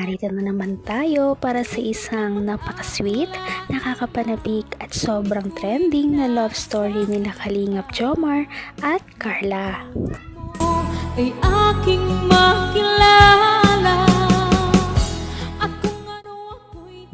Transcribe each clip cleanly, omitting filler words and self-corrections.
narito na naman tayo para sa isang napaka-sweet, nakakapanabik at sobrang trending na love story nila Kalingap Jomar at Carla. Ay aking makilala.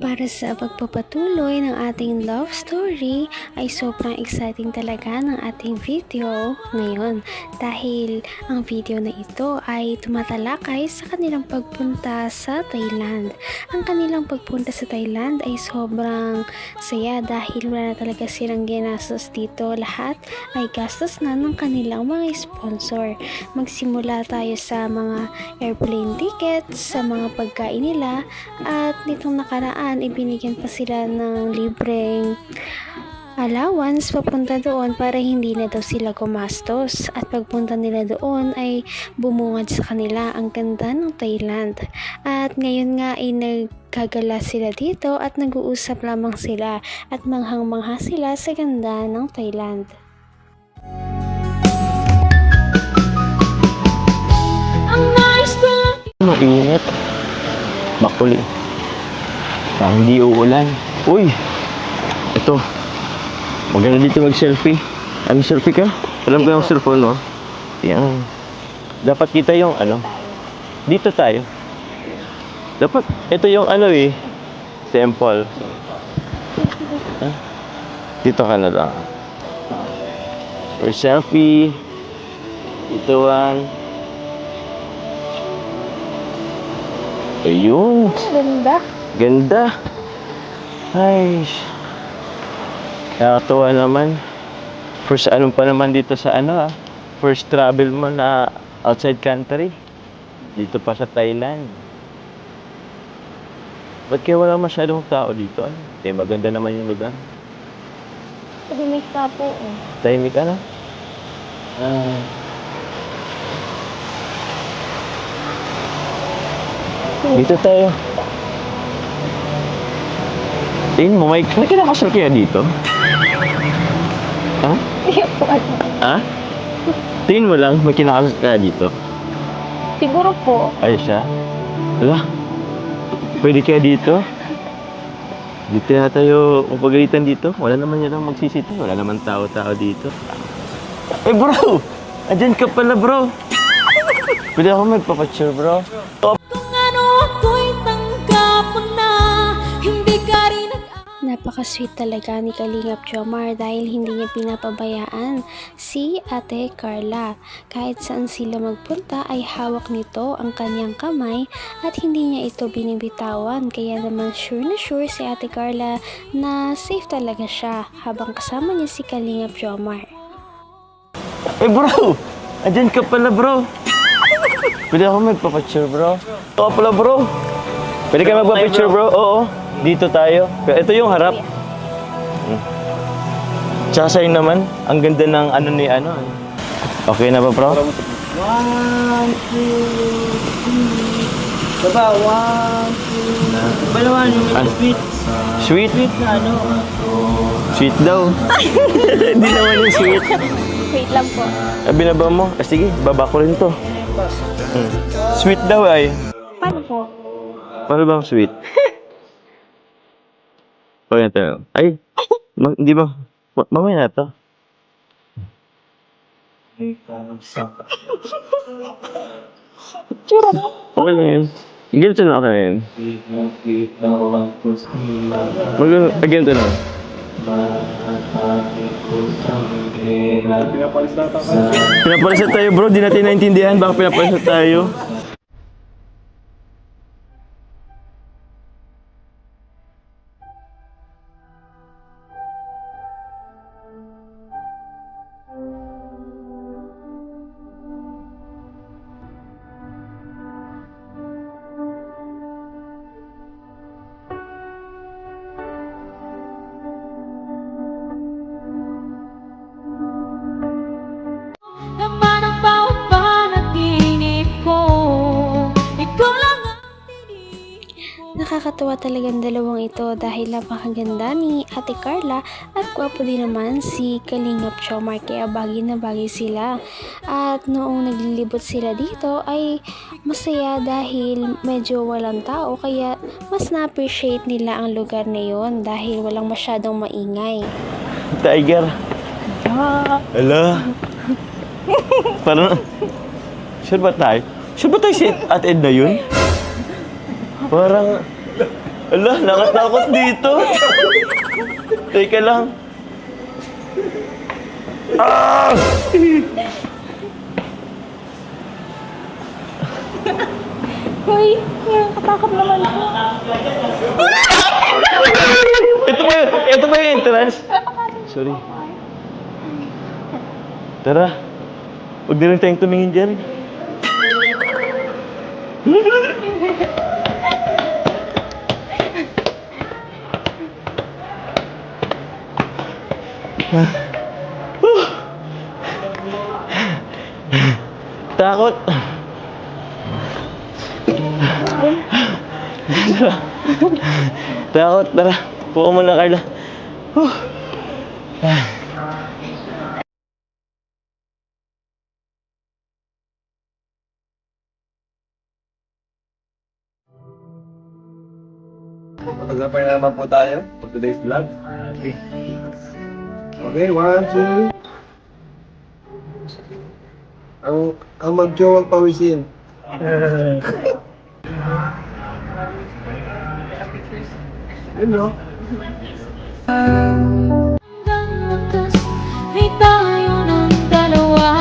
Para sa pagpapatuloy ng ating love story ay sobrang exciting talaga ng ating video ngayon dahil ang video na ito ay tumatalakay sa kanilang pagpunta sa Thailand. Ang kanilang pagpunta sa Thailand ay sobrang saya dahil wala na talaga silang ginastos dito. Lahat ay gastos na ng kanilang mga sponsor. Magsimula tayo sa mga airplane tickets, sa mga pagkain nila at nitong nakaraan ibinigyan pa sila ng libreng allowance papunta doon para hindi na daw sila gumastos at pagpunta nila doon ay bumungad sa kanila ang ganda ng Thailand at ngayon nga ay nagkagala sila dito at nag-uusap lamang sila at manghang-mangha sila sa ganda ng Thailand. Mainit. Makuli. Parang hindi uulan. Uy! Ito. Maganda dito mag-selfie. Ano, selfie ka? Alam ko yung cellphone mo. Yan. Dapat kita yung ano. Dito tayo. Dapat, ito yung ano sample. Dito ka na lang. For selfie. Ito ang ayun. Ganda. Ganda. Ay. Nakakatuwa naman. First ano pa naman dito sa first travel mo na outside country. Dito pa sa Thailand. Ba't kaya wala masyadong tao dito? Maganda naman yung lugar. Tahimik ka po. Tahimik ka na? Dito tayo. Tingin mo, may kinakasal kaya dito? Ha? Ha? Tingin mo lang, may kinakasal kaya dito? Siguro po. Ay siya? Wala. Pwede kaya dito? Dito na tayo mapagalitan dito. Wala naman yan ang magsisito. Wala naman tao-tao dito. Eh bro! Andyan ka pala bro! Pwede ako magpapicture bro? Napaka-sweet talaga ni Kalingap Jomar dahil hindi niya pinapabayaan si Ate Carla. Kahit saan sila magpunta ay hawak nito ang kanyang kamay at hindi niya ito binibitawan. Kaya naman sure na sure si Ate Carla na safe talaga siya habang kasama niya si Kalingap Jomar. Eh bro! Andyan ka pala bro! Pwede ako magpapicture bro? Oo pala bro! Pwede ka magpapicture bro? Oo. Dito tayo. Pero ito yung harap. Tsaka sa'yo naman, ang ganda ng Okay na ba, bro? 1, 2, 3. Baba, 1, 2. Balawan, yung sweet. Sweet? Sweet na Sweet daw. Hindi naman yung sweet. Wait lang po. Binaba mo? Sige, baba ko rin to. Sweet daw ay. Paano po? Paano bang sweet? Okay na tayo. Ay! Hindi ba? Mamaya na to. Okay lang yun. Ganito na ako na yun. Ganito na. Pinapalis na tayo bro. Di natin naintindihan. Baka pinapalis na tayo. Naman ang bawat panaginip ko. Nakakatuwa talagang dalawang ito dahil napakaganda ni Ate Carla at gwapo din naman si Kalingap Jomar, kaya bagay na bagay sila. At noong naglilibot sila dito ay masaya dahil medyo walang tao, kaya mas na-appreciate nila ang lugar na yun dahil walang masyadong maingay. Tiger. Hala. Parang, sure ba tayo? Sure ba tayo si Ate Edna yun? Parang, hala, nakatakot dito. Teka lang. Ah! Hoy, katakot naman po. Ito ba yung entrance? Sorry. Tara. Huwag na lang tayong tumingin dyan. Takot. Takot. Tara. Puko mo na, Carla. Mag-upper na naman po tayo for today's vlog. Okay. Okay, 1, 2. Ang mag-jowang pawisin. Yun, no? Hanggang wakas ay tayo ng dalawa.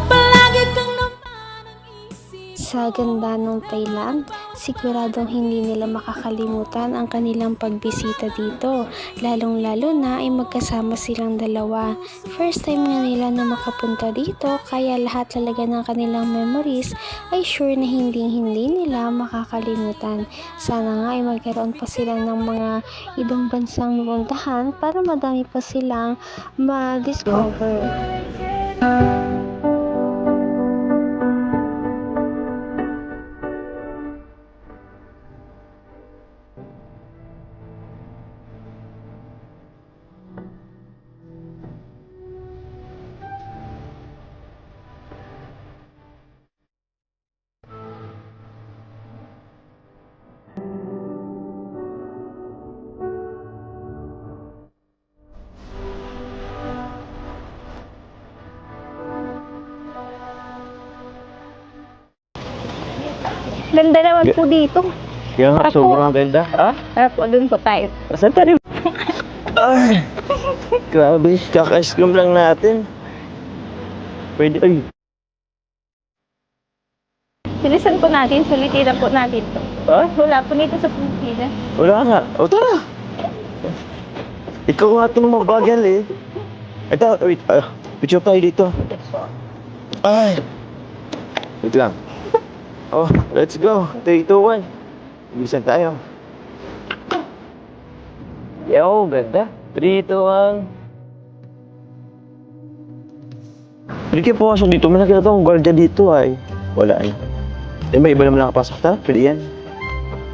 Palagi kang naman ang isip. Sa ganda ng Thailand, siguradong hindi nila makakalimutan ang kanilang pagbisita dito. Lalong-lalo na ay magkasama silang dalawa. First time nga nila na makapunta dito, kaya lahat talaga ng kanilang memories ay sure na hindi nila makakalimutan. Sana nga ay magkaroon pa sila ng mga ibang bansang puntahan para madami pa silang ma-discover. Ganda naman po dito. Kaya nga, sobrang ganda. Ah? Tara po, dun po tayo. Saan tayo? Ay! Grabe, kaka-ice cream lang natin. Pwede, ay. Bilisan po natin, sulitin po natin to. Ah? Wala po nito sa Pilipinas. Wala nga. O, tara! Ikaw nga itong mabagal eh. Ito, wait. Picture tayo dito. Ay! Wait lang. Oh, let's go. 3, 2, 1. Bilisan tayo. Yo, ganda. 3, 2, 1. Hindi kayo pumasok dito. May nakita akong guardia dito ay. Wala ay. Eh, may iba naman nakapasok ta? Pwede yan.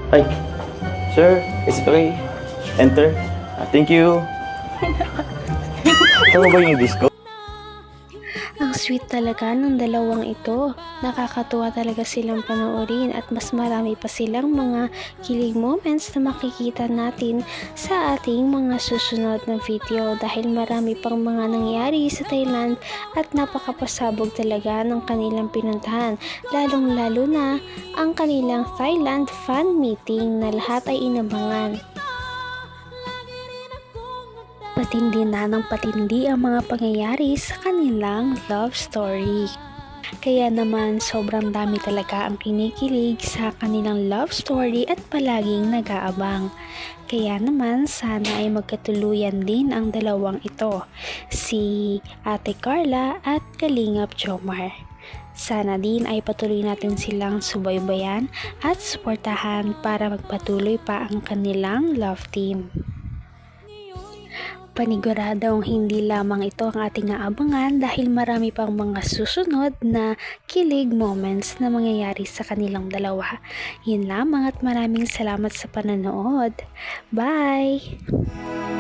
Ay. Sir, is it okay? Enter. Thank you. Ito ba yung disco? Ang sweet talaga ng dalawang ito. Nakakatuwa talaga silang panoorin at mas marami pa silang mga kilig moments na makikita natin sa ating mga susunod na video dahil marami pang mga nangyari sa Thailand at napakapasabog talaga ng kanilang pinuntahan. Lalong-lalo na ang kanilang Thailand fan meeting na lahat ay inabangan. Patindi na ng patindi ang mga pangyayari sa kanilang love story. Kaya naman sobrang dami talaga ang kinikilig sa kanilang love story at palaging nag-aabang. Kaya naman sana ay magkatuluyan din ang dalawang ito, si Ate Carla at Kalingap Jomar. Sana din ay patuloy natin silang subaybayan at suportahan para magpatuloy pa ang kanilang love team. Paniguradong hindi lamang ito ang ating aabangan dahil marami pang mga susunod na kilig moments na mangyayari sa kanilang dalawa. Yun lamang at maraming salamat sa panonood. Bye!